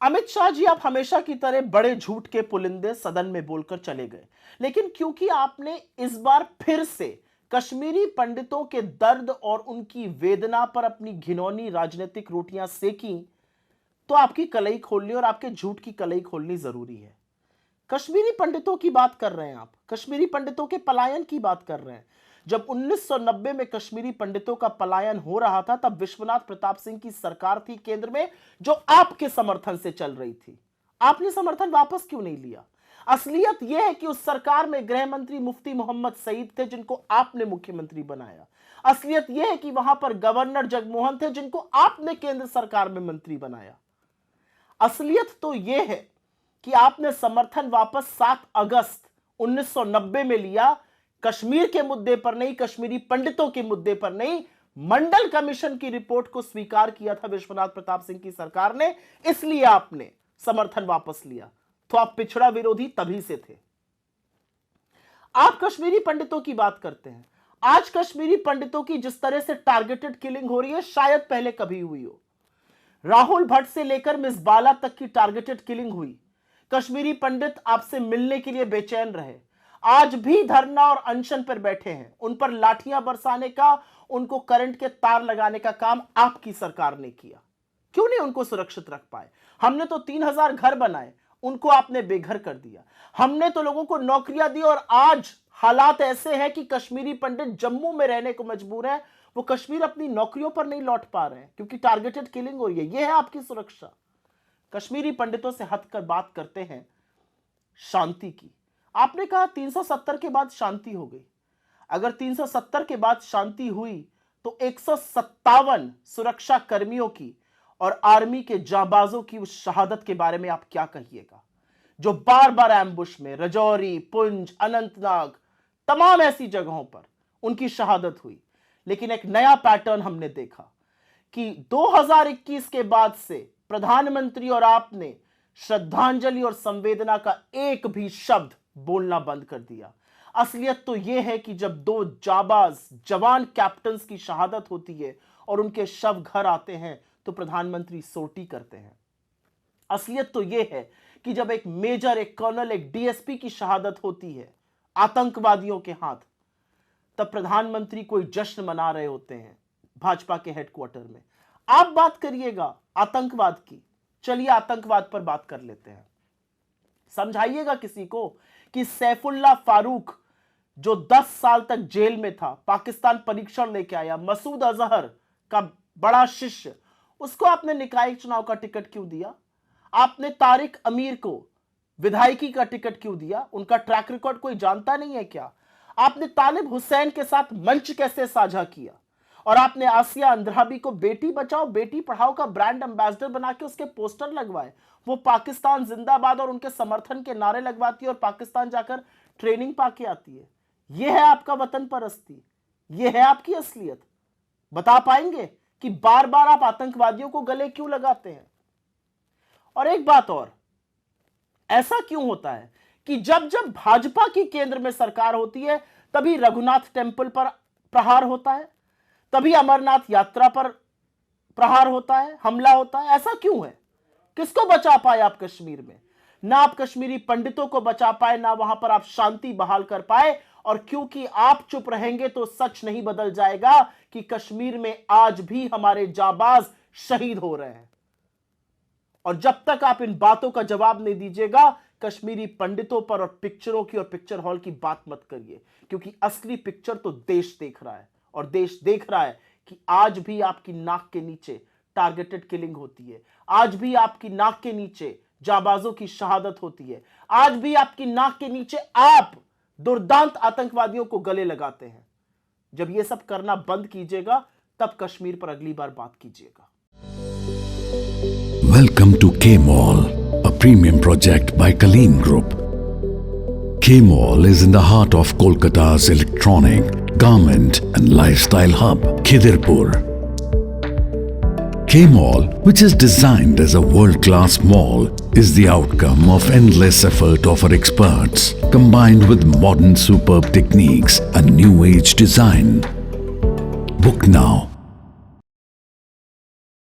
अमित शाह जी, आप हमेशा की तरह बड़े झूठ के पुलिंदे सदन में बोलकर चले गए, लेकिन क्योंकि आपने इस बार फिर से कश्मीरी पंडितों के दर्द और उनकी वेदना पर अपनी घिनौनी राजनीतिक रोटियां सेकी, तो आपकी कलई खोलनी और आपके झूठ की कलई खोलनी जरूरी है। कश्मीरी पंडितों की बात कर रहे हैं आप, कश्मीरी पंडितों के पलायन की बात कर रहे हैं। जब 1990 में कश्मीरी पंडितों का पलायन हो रहा था, तब विश्वनाथ प्रताप सिंह की सरकार थी केंद्र में, जो आपके समर्थन से चल रही थी। आपने समर्थन वापस क्यों नहीं लिया? असलियत यह है कि उस सरकार में गृह मंत्री मुफ्ती मोहम्मद सईद थे, जिनको आपने मुख्यमंत्री बनाया। असलियत यह है कि वहां पर गवर्नर जगमोहन थे, जिनको आपने केंद्र सरकार में मंत्री बनाया। असलियत तो यह है कि आपने समर्थन वापस 7 अगस्त 1990 में लिया, कश्मीर के मुद्दे पर नहीं, कश्मीरी पंडितों के मुद्दे पर नहीं। मंडल कमीशन की रिपोर्ट को स्वीकार किया था विश्वनाथ प्रताप सिंह की सरकार ने, इसलिए आपने समर्थन वापस लिया। तो आप पिछड़ा विरोधी तभी से थे। आप कश्मीरी पंडितों की बात करते हैं। आज कश्मीरी पंडितों की जिस तरह से टारगेटेड किलिंग हो रही है, शायद पहले कभी हुई हो। राहुल भट्ट से लेकर मिस बाला तक की टारगेटेड किलिंग हुई। कश्मीरी पंडित आपसे मिलने के लिए बेचैन रहे, आज भी धरना और अनशन पर बैठे हैं। उन पर लाठियां बरसाने का, उनको करंट के तार लगाने का काम आपकी सरकार ने किया। क्यों नहीं उनको सुरक्षित रख पाए? हमने तो 3000 घर बनाए, उनको आपने बेघर कर दिया। हमने तो लोगों को नौकरियां दी, और आज हालात ऐसे हैं कि कश्मीरी पंडित जम्मू में रहने को मजबूर है। वो कश्मीर अपनी नौकरियों पर नहीं लौट पा रहे हैं क्योंकि टारगेटेड किलिंग हो रही है। यह है आपकी सुरक्षा। कश्मीरी पंडितों से हटकर बात करते हैं शांति की। आपने कहा 370 के बाद शांति हो गई। अगर 370 के बाद शांति हुई तो 157 सुरक्षा कर्मियों की और आर्मी के जांबाजों की उस शहादत के बारे में आप क्या कहिएगा, जो बार बार एम्बुश में रजौरी, पुंछ, अनंतनाग, तमाम ऐसी जगहों पर उनकी शहादत हुई। लेकिन एक नया पैटर्न हमने देखा कि 2021 के बाद से प्रधानमंत्री और आपने श्रद्धांजलि और संवेदना का एक भी शब्द बोलना बंद कर दिया। असलियत तो यह है कि जब 2 जाबाज जवान कैप्टन्स की शहादत होती है और उनके शव घर आते हैं तो प्रधानमंत्री सोटी करते हैं। असलियत तो यह है कि जब एक मेजर, एक कर्नल, एक डीएसपी की शहादत होती है आतंकवादियों के हाथ, तब प्रधानमंत्री कोई जश्न मना रहे होते हैं भाजपा के हेडक्वार्टर में। आप बात करिएगा आतंकवाद की। चलिए आतंकवाद पर बात कर लेते हैं। समझाइएगा किसी को कि सैफुल्लाह फारूक जो 10 साल तक जेल में था, पाकिस्तान परीक्षण लेके आया, मसूद अजहर का बड़ा शिष्य, उसको आपने निकाय चुनाव का टिकट क्यों दिया? आपने तारिक अमीर को विधायकी का टिकट क्यों दिया? उनका ट्रैक रिकॉर्ड कोई जानता नहीं है क्या? आपने तालिब हुसैन के साथ मंच कैसे साझा किया? और आपने आसिया अंद्राबी को बेटी बचाओ बेटी पढ़ाओ का ब्रांड एम्बेसडर बना के उसके पोस्टर लगवाए। वो पाकिस्तान जिंदाबाद और उनके समर्थन के नारे लगवाती है और पाकिस्तान जाकर ट्रेनिंग पाके आती है। यह है आपका वतन परस्ती, यह है आपकी असलियत। बता पाएंगे कि बार बार आप आतंकवादियों को गले क्यों लगाते हैं? और एक बात और, ऐसा क्यों होता है कि जब जब भाजपा की केंद्र में सरकार होती है तभी रघुनाथ टेम्पल पर प्रहार होता है, तभी अमरनाथ यात्रा पर प्रहार होता है, हमला होता है? ऐसा क्यों है? किसको बचा पाए आप कश्मीर में? ना आप कश्मीरी पंडितों को बचा पाए, ना वहां पर आप शांति बहाल कर पाए। और क्योंकि आप चुप रहेंगे तो सच नहीं बदल जाएगा कि कश्मीर में आज भी हमारे जाबाज शहीद हो रहे हैं। और जब तक आप इन बातों का जवाब नहीं दीजिएगा, कश्मीरी पंडितों पर और पिक्चरों की और पिक्चर हॉल की बात मत करिए, क्योंकि असली पिक्चर तो देश देख रहा है। और देश देख रहा है कि आज भी आपकी नाक के नीचे टारगेटेड किलिंग होती है, आज भी आपकी नाक के नीचे जाबाजों की शहादत होती है, आज भी आपकी नाक के नीचे आप दुर्दांत आतंकवादियों को गले लगाते हैं। जब यह सब करना बंद कीजिएगा, तब कश्मीर पर अगली बार बात कीजिएगा। Welcome to K-Mall, a premium project by Kaleen Group. K-Mall is in the heart of Kolkata's electronic, garment and lifestyle hub, Khidirpur. K-Mall, which is designed as a world-class mall, is the outcome of endless effort of our experts, combined with modern superb techniques and new age design. Book now